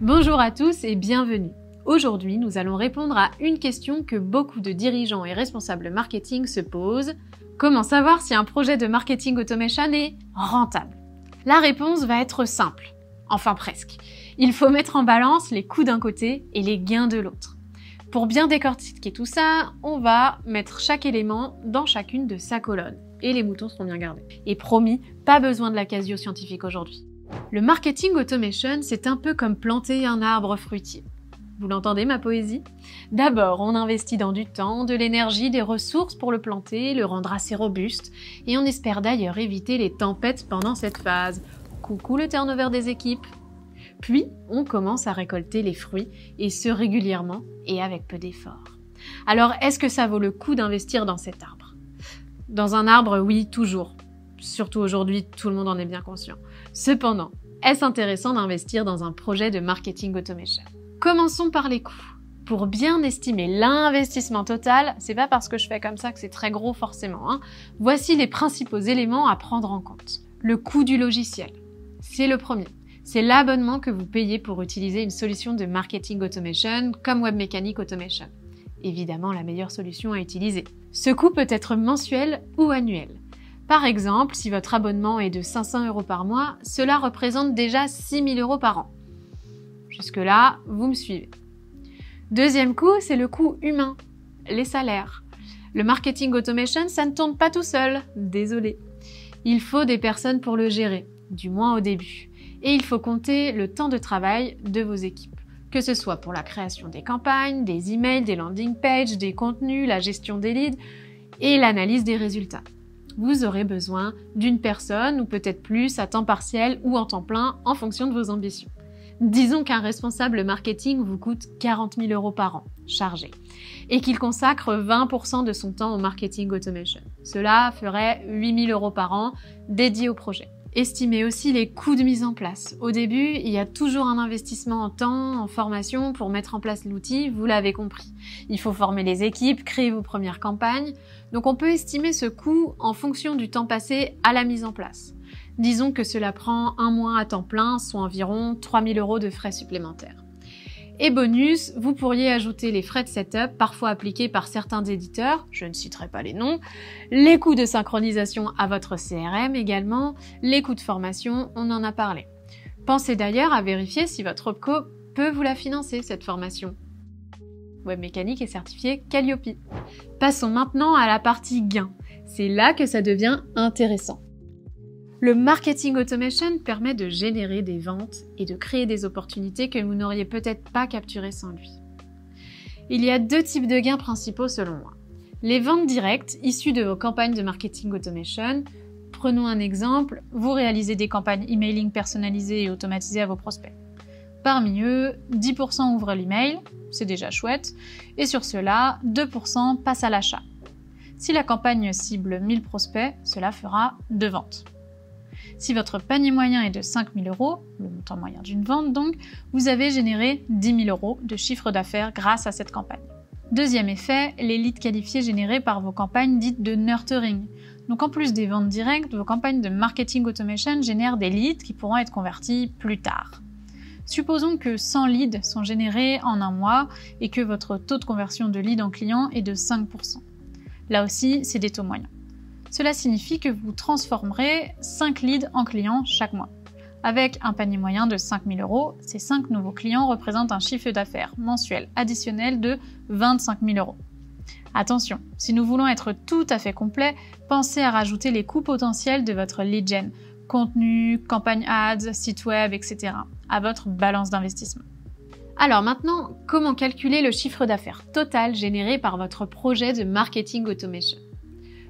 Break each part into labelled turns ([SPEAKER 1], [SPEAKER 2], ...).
[SPEAKER 1] Bonjour à tous et bienvenue. Aujourd'hui, nous allons répondre à une question que beaucoup de dirigeants et responsables marketing se posent. Comment savoir si un projet de marketing automation est rentable? La réponse va être simple. Enfin presque. Il faut mettre en balance les coûts d'un côté et les gains de l'autre. Pour bien décortiquer tout ça, on va mettre chaque élément dans chacune de sa colonne. Et les moutons seront bien gardés. Et promis, pas besoin de la casio scientifique aujourd'hui. Le marketing automation, c'est un peu comme planter un arbre fruitier. Vous l'entendez, ma poésie? D'abord, on investit dans du temps, de l'énergie, des ressources pour le planter, le rendre assez robuste, et on espère d'ailleurs éviter les tempêtes pendant cette phase. Coucou le turnover des équipes! Puis, on commence à récolter les fruits, et ce régulièrement et avec peu d'efforts. Alors, est-ce que ça vaut le coup d'investir dans cet arbre? Dans un arbre, oui, toujours. Surtout aujourd'hui, tout le monde en est bien conscient. Cependant, est-ce intéressant d'investir dans un projet de marketing automation? Commençons par les coûts. Pour bien estimer l'investissement total, c'est pas parce que je fais comme ça que c'est très gros forcément, hein. Voici les principaux éléments à prendre en compte. Le coût du logiciel. C'est le premier. C'est l'abonnement que vous payez pour utiliser une solution de marketing automation comme Webmecanic Automation. Évidemment, la meilleure solution à utiliser. Ce coût peut être mensuel ou annuel. Par exemple, si votre abonnement est de 500 € par mois, cela représente déjà 6 000 € par an. Jusque-là, vous me suivez. Deuxième coût, c'est le coût humain, les salaires. Le marketing automation, ça ne tourne pas tout seul, désolé. Il faut des personnes pour le gérer, du moins au début. Et il faut compter le temps de travail de vos équipes, que ce soit pour la création des campagnes, des emails, des landing pages, des contenus, la gestion des leads et l'analyse des résultats. Vous aurez besoin d'une personne ou peut-être plus à temps partiel ou en temps plein en fonction de vos ambitions. Disons qu'un responsable marketing vous coûte 40 000 € par an, chargé, et qu'il consacre 20% de son temps au marketing automation. Cela ferait 8 000 € par an dédiés au projet. Estimez aussi les coûts de mise en place. Au début, il y a toujours un investissement en temps, en formation pour mettre en place l'outil, vous l'avez compris. Il faut former les équipes, créer vos premières campagnes. Donc on peut estimer ce coût en fonction du temps passé à la mise en place. Disons que cela prend un mois à temps plein, soit environ 3 000 € de frais supplémentaires. Et bonus, vous pourriez ajouter les frais de setup, parfois appliqués par certains éditeurs, je ne citerai pas les noms, les coûts de synchronisation à votre CRM également, les coûts de formation, on en a parlé. Pensez d'ailleurs à vérifier si votre OPCO peut vous la financer, cette formation. Webmecanic est certifié Calliope. Passons maintenant à la partie gain. C'est là que ça devient intéressant. Le marketing automation permet de générer des ventes et de créer des opportunités que vous n'auriez peut-être pas capturées sans lui. Il y a deux types de gains principaux selon moi. Les ventes directes issues de vos campagnes de marketing automation. Prenons un exemple, vous réalisez des campagnes emailing personnalisées et automatisées à vos prospects. Parmi eux, 10% ouvrent l'email, c'est déjà chouette, et sur cela, 2% passent à l'achat. Si la campagne cible 1000 prospects, cela fera 2 ventes. Si votre panier moyen est de 5 000 €, le montant moyen d'une vente donc, vous avez généré 10 000 € de chiffre d'affaires grâce à cette campagne. Deuxième effet, les leads qualifiés générés par vos campagnes dites de nurturing. Donc en plus des ventes directes, vos campagnes de marketing automation génèrent des leads qui pourront être convertis plus tard. Supposons que 100 leads sont générés en un mois et que votre taux de conversion de leads en clients est de 5%. Là aussi, c'est des taux moyens. Cela signifie que vous transformerez 5 leads en clients chaque mois. Avec un panier moyen de 5 000 €, ces 5 nouveaux clients représentent un chiffre d'affaires mensuel additionnel de 25 000 €. Attention, si nous voulons être tout à fait complet, pensez à rajouter les coûts potentiels de votre lead gen, contenu, campagne ads, site web, etc. à votre balance d'investissement. Alors maintenant, comment calculer le chiffre d'affaires total généré par votre projet de marketing automation?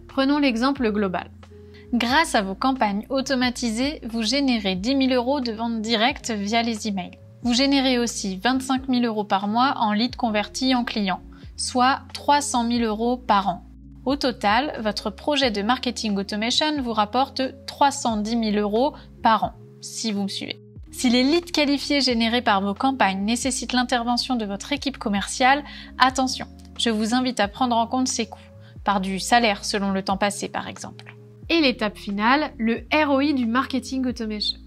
[SPEAKER 1] Prenons l'exemple global. Grâce à vos campagnes automatisées, vous générez 10 000 € de ventes directes via les emails. Vous générez aussi 25 000 € par mois en leads convertis en clients, soit 300 000 € par an. Au total, votre projet de marketing automation vous rapporte 310 000 € par an, si vous me suivez. Si les leads qualifiés générés par vos campagnes nécessitent l'intervention de votre équipe commerciale, attention, je vous invite à prendre en compte ces coûts, par du salaire selon le temps passé par exemple. Et l'étape finale, le ROI du marketing automation.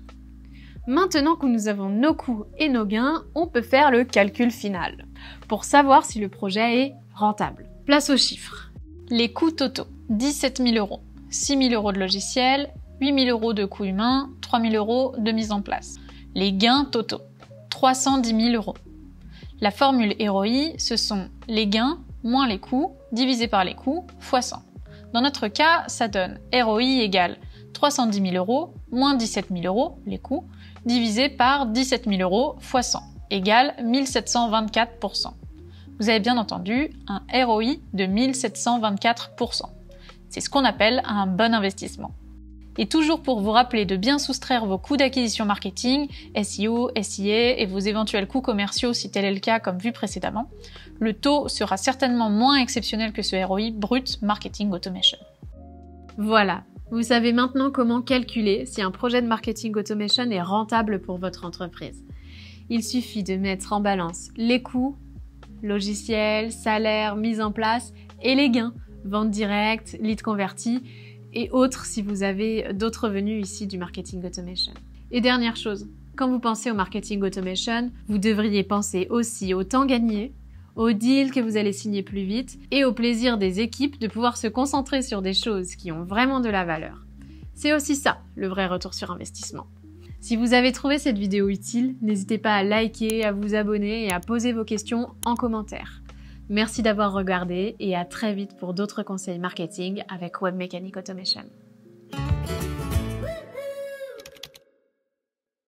[SPEAKER 1] Maintenant que nous avons nos coûts et nos gains, on peut faire le calcul final pour savoir si le projet est rentable. Place aux chiffres. Les coûts totaux, 17 000 €, 6 000 € de logiciel, 8 000 € de coûts humains, 3 000 € de mise en place. Les gains totaux, 310 000 €. La formule ROI, ce sont les gains moins les coûts divisé par les coûts fois 100. Dans notre cas, ça donne ROI égale 310 000 € moins 17 000 €, les coûts, divisé par 17 000 € fois 100, égale 1724%. Vous avez bien entendu, un ROI de 1724%. C'est ce qu'on appelle un bon investissement. Et toujours pour vous rappeler de bien soustraire vos coûts d'acquisition marketing, SEO, SIA et vos éventuels coûts commerciaux si tel est le cas comme vu précédemment, le taux sera certainement moins exceptionnel que ce ROI brut Marketing Automation. Voilà, vous savez maintenant comment calculer si un projet de marketing automation est rentable pour votre entreprise. Il suffit de mettre en balance les coûts, logiciel, salaire, mise en place et les gains, vente directe, lead converti et autres si vous avez d'autres revenus ici du marketing automation. Et dernière chose, quand vous pensez au marketing automation, vous devriez penser aussi au temps gagné, aux deals que vous allez signer plus vite et au plaisir des équipes de pouvoir se concentrer sur des choses qui ont vraiment de la valeur. C'est aussi ça, le vrai retour sur investissement. Si vous avez trouvé cette vidéo utile, n'hésitez pas à liker, à vous abonner et à poser vos questions en commentaire. Merci d'avoir regardé et à très vite pour d'autres conseils marketing avec Web Mechanic Automation.